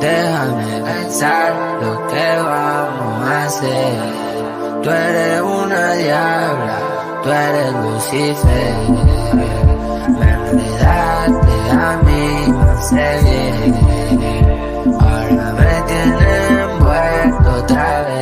Déjame pensar lo que vamos a hacer. Tú eres una diabla, tú eres Lucifer. Me enredaste a mí, no sé bien. Ahora me tienes envuelto otra vez.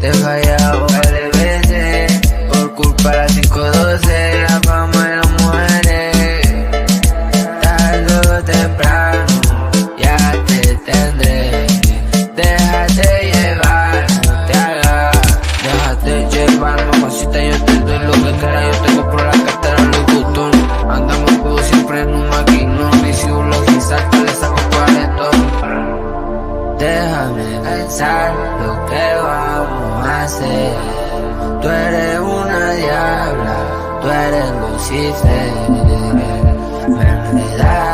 Te he fallado varias veces por culpa de las 512, la fama de las mujeres. Tarde o temprano ya te tendré. Déjate llevar, no te hagas. Déjate llevar, mamacita, yo te doy lo que quieras. Yo te compro la cartera Louis Vuitton. Andamos como siempre en un maquinón. Y si un login salta, le saco 40. Déjame pensar lo que vamos a hacer. Tú eres una diabla, tú eres Lucifer. Me enredaste